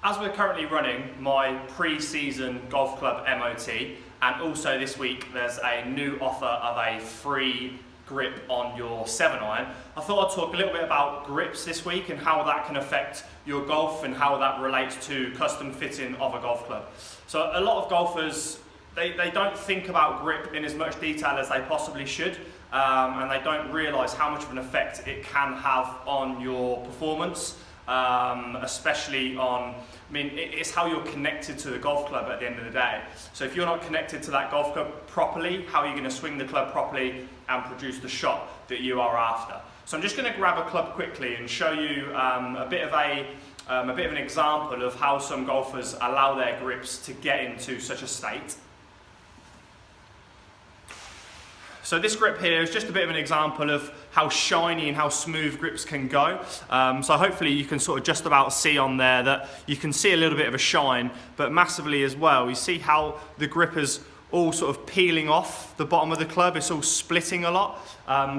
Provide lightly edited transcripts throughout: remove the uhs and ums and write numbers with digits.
As we're currently running my pre-season golf club MOT, and also this week there's a new offer of a free grip on your 7-iron, I thought I'd talk a little bit about grips this week and how that can affect your golf and how that relates to custom fitting of a golf club. So a lot of golfers, they don't think about grip in as much detail as they possibly should, and they don't realise how much of an effect it can have on your performance. Especially on, it's how you're connected to the golf club at the end of the day. So if you're not connected to that golf club properly, how are you going to swing the club properly and produce the shot that you are after? So I'm just going to grab a club quickly and show you a bit of an example of how some golfers allow their grips to get into such a state. So this grip here is just a bit of an example of how shiny and how smooth grips can go. So hopefully you can sort of just about see on there that you can see a little bit of a shine, but massively as well. You see how the grip is all sort of peeling off the bottom of the club, it's all splitting a lot.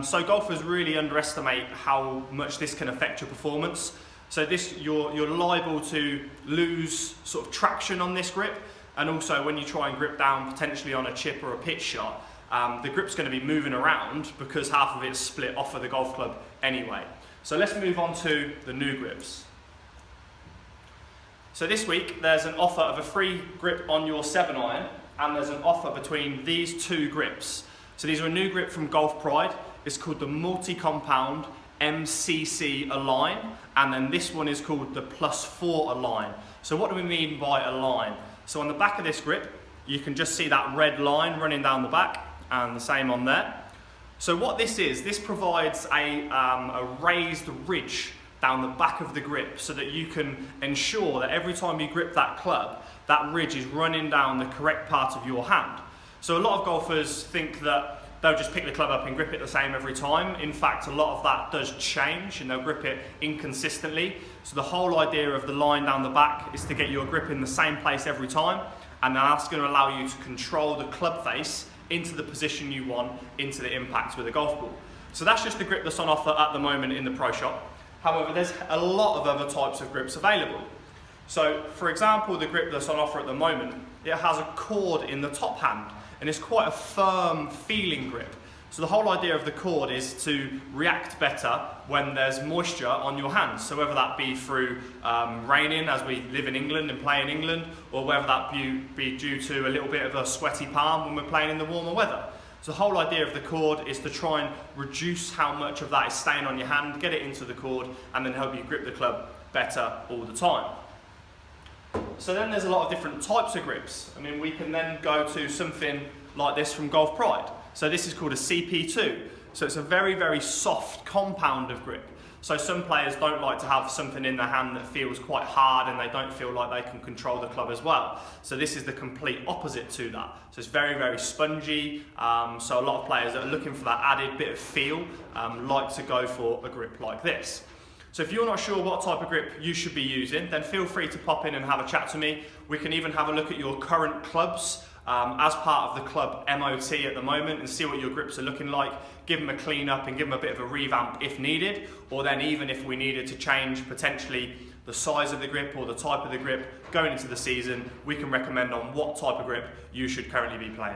So golfers really underestimate how much this can affect your performance. So you're liable to lose sort of traction on this grip, and also when you try and grip down potentially on a chip or a pitch shot, the grip's going to be moving around because half of it's split off of the golf club anyway. So let's move on to the new grips. So this week there's an offer of a free grip on your 7-iron, and there's an offer between these two grips. So these are a new grip from Golf Pride. It's called the Multi-Compound MCC Align, and then this one is called the +4 Align. So what do we mean by align? So on the back of this grip, you can just see that red line running down the back, and the same on there. So what this is, this provides a raised ridge down the back of the grip so that you can ensure that every time you grip that club, that ridge is running down the correct part of your hand. So a lot of golfers think that they'll just pick the club up and grip it the same every time. In fact, a lot of that does change and they'll grip it inconsistently. So the whole idea of the line down the back is to get your grip in the same place every time, and that's going to allow you to control the club face into the position you want, into the impact with a golf ball. So that's just the grip that's on offer at the moment in the Pro Shop. However, there's a lot of other types of grips available. So for example, the grip that's on offer at the moment, it has a cord in the top hand, and it's quite a firm feeling grip. So the whole idea of the cord is to react better when there's moisture on your hands. So whether that be through raining, as we live in England and play in England, or whether that be due to a little bit of a sweaty palm when we're playing in the warmer weather. So the whole idea of the cord is to try and reduce how much of that is staying on your hand, get it into the cord, and then help you grip the club better all the time. So then there's a lot of different types of grips. We can then go to something like this from Golf Pride. So this is called a CP2. So it's a very, very soft compound of grip. So some players don't like to have something in their hand that feels quite hard, and they don't feel like they can control the club as well. So this is the complete opposite to that. So it's very, very spongy. So a lot of players that are looking for that added bit of feel like to go for a grip like this. So if you're not sure what type of grip you should be using, then feel free to pop in and have a chat to me. We can even have a look at your current clubs as part of the club MOT at the moment and see what your grips are looking like, give them a clean up and give them a bit of a revamp if needed, or then even if we needed to change potentially the size of the grip or the type of the grip going into the season, we can recommend on what type of grip you should currently be playing.